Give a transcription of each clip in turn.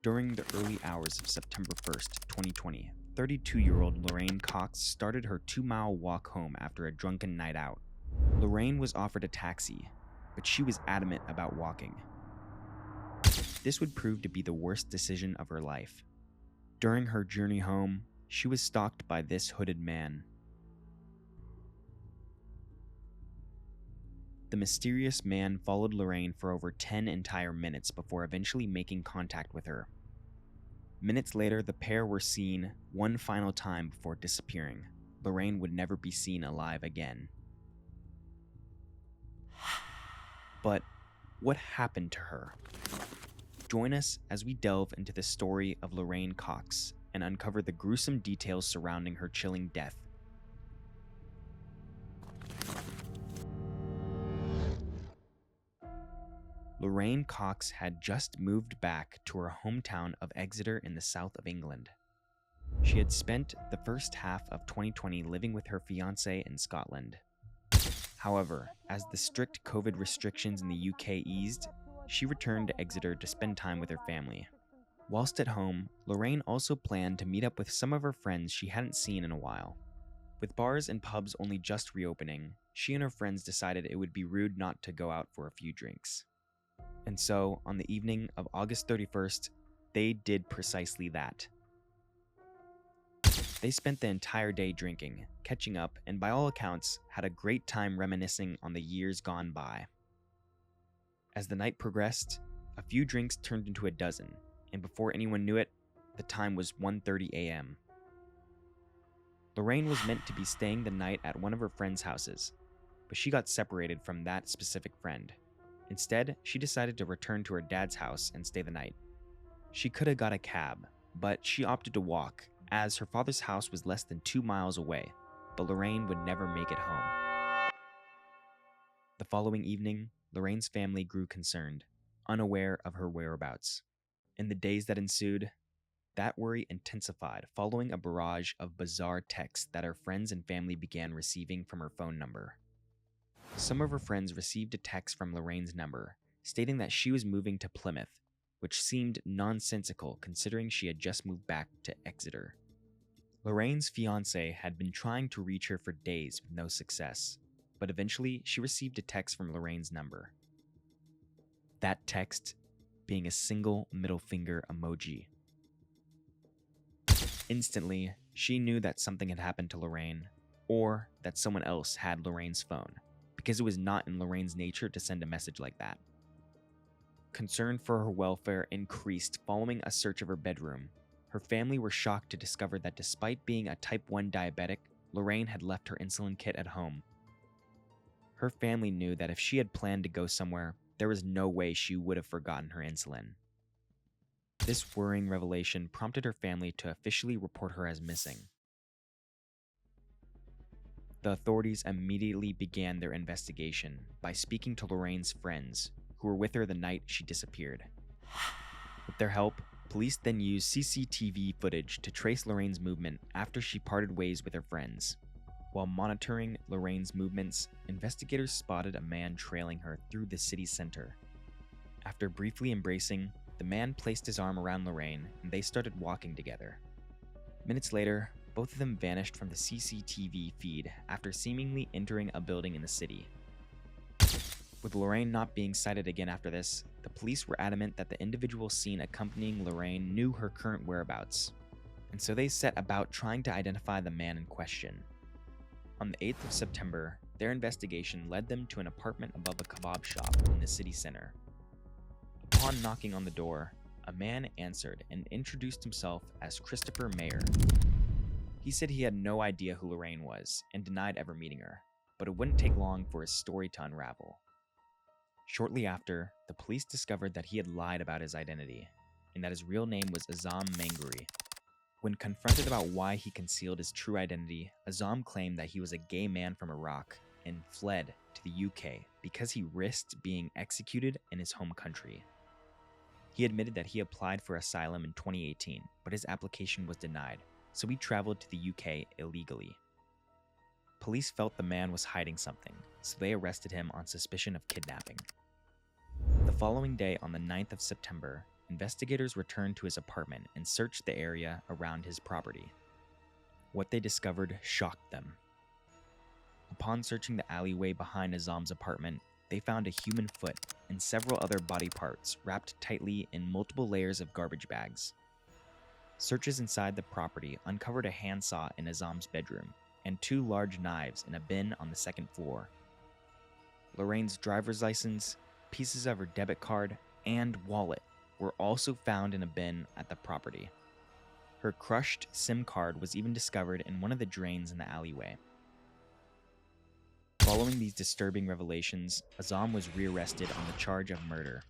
During the early hours of September 1st, 2020, 32-year-old Lorraine Cox started her 2-mile walk home after a drunken night out. Lorraine was offered a taxi, but she was adamant about walking. This would prove to be the worst decision of her life. During her journey home, she was stalked by this hooded man. The mysterious man followed Lorraine for over 10 entire minutes before eventually making contact with her. Minutes later, the pair were seen one final time before disappearing. Lorraine would never be seen alive again. But what happened to her? Join us as we delve into the story of Lorraine Cox and uncover the gruesome details surrounding her chilling death. Lorraine Cox had just moved back to her hometown of Exeter in the south of England. She had spent the first half of 2020 living with her fiancé in Scotland. However, as the strict COVID restrictions in the UK eased, she returned to Exeter to spend time with her family. Whilst at home, Lorraine also planned to meet up with some of her friends she hadn't seen in a while. With bars and pubs only just reopening, she and her friends decided it would be rude not to go out for a few drinks. And so, on the evening of August 31st, they did precisely that. They spent the entire day drinking, catching up, and by all accounts, had a great time reminiscing on the years gone by. As the night progressed, a few drinks turned into a dozen, and before anyone knew it, the time was 1:30 a.m. Lorraine was meant to be staying the night at one of her friends' houses, but she got separated from that specific friend. Instead, she decided to return to her dad's house and stay the night. She could have got a cab, but she opted to walk, as her father's house was less than 2 miles away, but Lorraine would never make it home. The following evening, Lorraine's family grew concerned, unaware of her whereabouts. In the days that ensued, that worry intensified following a barrage of bizarre texts that her friends and family began receiving from her phone number. Some of her friends received a text from Lorraine's number, stating that she was moving to Plymouth, which seemed nonsensical considering she had just moved back to Exeter. Lorraine's fiancé had been trying to reach her for days with no success, but eventually she received a text from Lorraine's number. That text being a single middle finger emoji. Instantly, she knew that something had happened to Lorraine, or that someone else had Lorraine's phone, because it was not in Lorraine's nature to send a message like that. Concern for her welfare increased following a search of her bedroom. Her family were shocked to discover that despite being a type 1 diabetic, Lorraine had left her insulin kit at home. Her family knew that if she had planned to go somewhere, there was no way she would have forgotten her insulin. This worrying revelation prompted her family to officially report her as missing. The authorities immediately began their investigation by speaking to Lorraine's friends, who were with her the night she disappeared. With their help, police then used CCTV footage to trace Lorraine's movement after she parted ways with her friends. While monitoring Lorraine's movements, investigators spotted a man trailing her through the city center. After briefly embracing, the man placed his arm around Lorraine and they started walking together. Minutes later, both of them vanished from the CCTV feed after seemingly entering a building in the city. With Lorraine not being sighted again after this, the police were adamant that the individual seen accompanying Lorraine knew her current whereabouts, and so they set about trying to identify the man in question. On the 8th of September, their investigation led them to an apartment above a kebab shop in the city center. Upon knocking on the door, a man answered and introduced himself as Christopher Mayer. He said he had no idea who Lorraine was and denied ever meeting her, but it wouldn't take long for his story to unravel. Shortly after, the police discovered that he had lied about his identity, and that his real name was Azam Mangori. When confronted about why he concealed his true identity, Azam claimed that he was a gay man from Iraq and fled to the UK because he risked being executed in his home country. He admitted that he applied for asylum in 2018, but his application was denied, so he traveled to the UK illegally. Police felt the man was hiding something, so they arrested him on suspicion of kidnapping. The following day, on the 9th of September, investigators returned to his apartment and searched the area around his property. What they discovered shocked them. Upon searching the alleyway behind Azam's apartment, they found a human foot and several other body parts wrapped tightly in multiple layers of garbage bags. Searches inside the property uncovered a handsaw in Azam's bedroom and 2 large knives in a bin on the second floor. Lorraine's driver's license, pieces of her debit card, and wallet were also found in a bin at the property. Her crushed SIM card was even discovered in one of the drains in the alleyway. Following these disturbing revelations, Azam was rearrested on the charge of murder.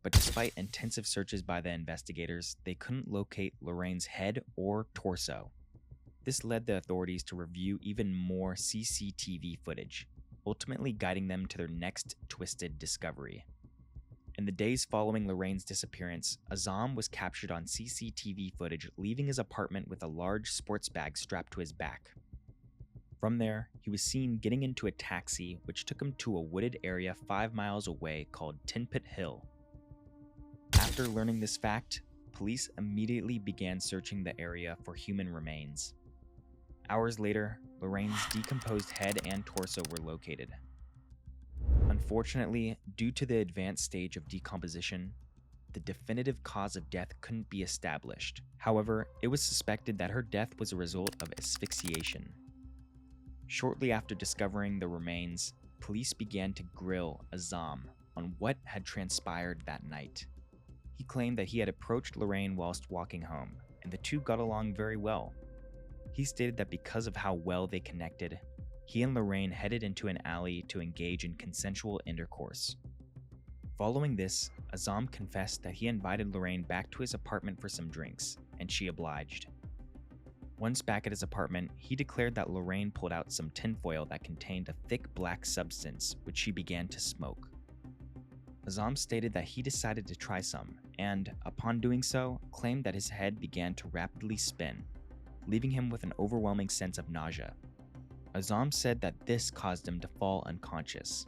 But despite intensive searches by the investigators, they couldn't locate Lorraine's head or torso. This led the authorities to review even more CCTV footage, ultimately guiding them to their next twisted discovery. In the days following Lorraine's disappearance, Azam was captured on CCTV footage leaving his apartment with a large sports bag strapped to his back. From there, he was seen getting into a taxi which took him to a wooded area 5 miles away called Tin Pit Hill. After learning this fact, police immediately began searching the area for human remains. Hours later, Lorraine's decomposed head and torso were located. Unfortunately, due to the advanced stage of decomposition, the definitive cause of death couldn't be established. However, it was suspected that her death was a result of asphyxiation. Shortly after discovering the remains, police began to grill Azam on what had transpired that night. He claimed that he had approached Lorraine whilst walking home, and the two got along very well. He stated that because of how well they connected, he and Lorraine headed into an alley to engage in consensual intercourse. Following this, Azam confessed that he invited Lorraine back to his apartment for some drinks, and she obliged. Once back at his apartment, he declared that Lorraine pulled out some tinfoil that contained a thick black substance, which she began to smoke. Azam stated that he decided to try some, and, upon doing so, claimed that his head began to rapidly spin, leaving him with an overwhelming sense of nausea. Azam said that this caused him to fall unconscious.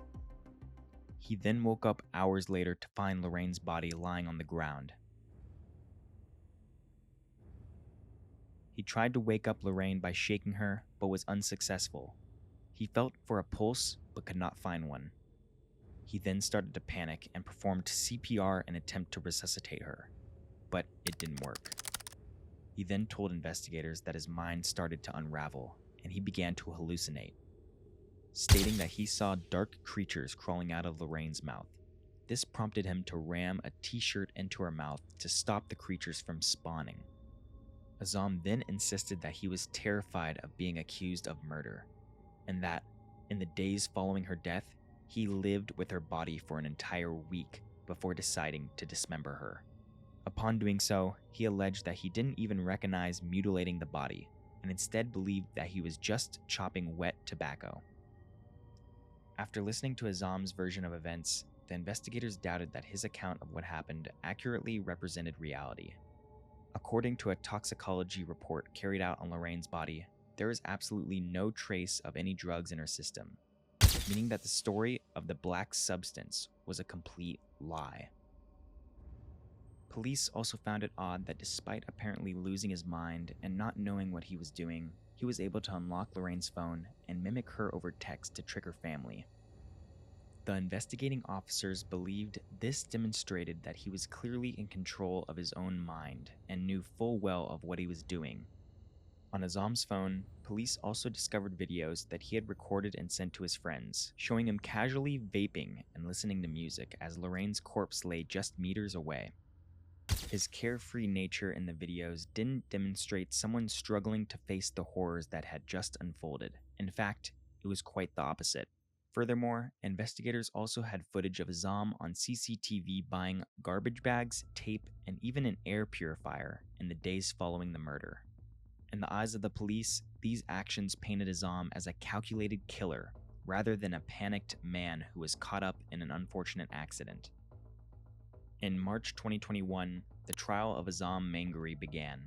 He then woke up hours later to find Lorraine's body lying on the ground. He tried to wake up Lorraine by shaking her, but was unsuccessful. He felt for a pulse, but could not find one. He then started to panic and performed CPR in an attempt to resuscitate her, but it didn't work. He then told investigators that his mind started to unravel, and he began to hallucinate, stating that he saw dark creatures crawling out of Lorraine's mouth. This prompted him to ram a t-shirt into her mouth to stop the creatures from spawning. Azam then insisted that he was terrified of being accused of murder, and that, in the days following her death, he lived with her body for an entire week before deciding to dismember her. Upon doing so, he alleged that he didn't even recognize mutilating the body, and instead believed that he was just chopping wet tobacco. After listening to Azam's version of events, the investigators doubted that his account of what happened accurately represented reality. According to a toxicology report carried out on Lorraine's body, there is absolutely no trace of any drugs in her system, meaning that the story of the black substance was a complete lie. Police also found it odd that despite apparently losing his mind and not knowing what he was doing, he was able to unlock Lorraine's phone and mimic her over text to trick her family. The investigating officers believed this demonstrated that he was clearly in control of his own mind and knew full well of what he was doing. On Azam's phone, police also discovered videos that he had recorded and sent to his friends, showing him casually vaping and listening to music as Lorraine's corpse lay just meters away. His carefree nature in the videos didn't demonstrate someone struggling to face the horrors that had just unfolded. In fact, it was quite the opposite. Furthermore, investigators also had footage of Azam on CCTV buying garbage bags, tape, and even an air purifier in the days following the murder. In the eyes of the police, these actions painted Azam as a calculated killer, rather than a panicked man who was caught up in an unfortunate accident. In March 2021, the trial of Azam Mangori began.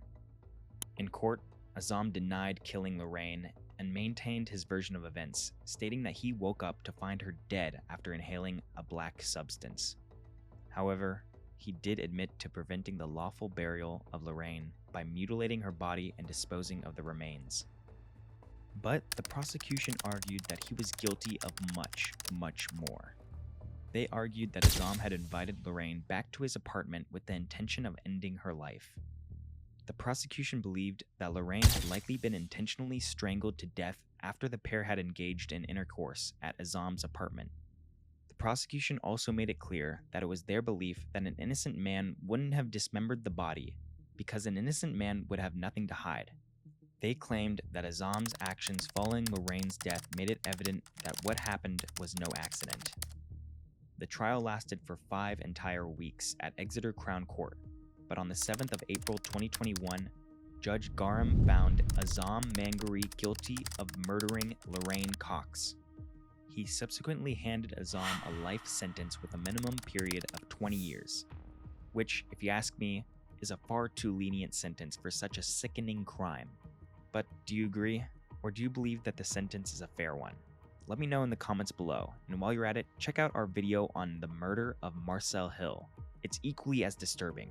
In court, Azam denied killing Lorraine and maintained his version of events, stating that he woke up to find her dead after inhaling a black substance. However, he did admit to preventing the lawful burial of Lorraine by mutilating her body and disposing of the remains. But the prosecution argued that he was guilty of much, much more. They argued that Azam had invited Lorraine back to his apartment with the intention of ending her life. The prosecution believed that Lorraine had likely been intentionally strangled to death after the pair had engaged in intercourse at Azam's apartment. The prosecution also made it clear that it was their belief that an innocent man wouldn't have dismembered the body because an innocent man would have nothing to hide. They claimed that Azam's actions following Lorraine's death made it evident that what happened was no accident. The trial lasted for 5 entire weeks at Exeter Crown Court, but on the 7th of April 2021, Judge Garam found Azam Mangori guilty of murdering Lorraine Cox. He subsequently handed Azam a life sentence with a minimum period of 20 years, which, if you ask me, is a far too lenient sentence for such a sickening crime. But do you agree, or do you believe that the sentence is a fair one? Let me know in the comments below, and while you're at it, check out our video on the murder of Marcel Hill. It's equally as disturbing.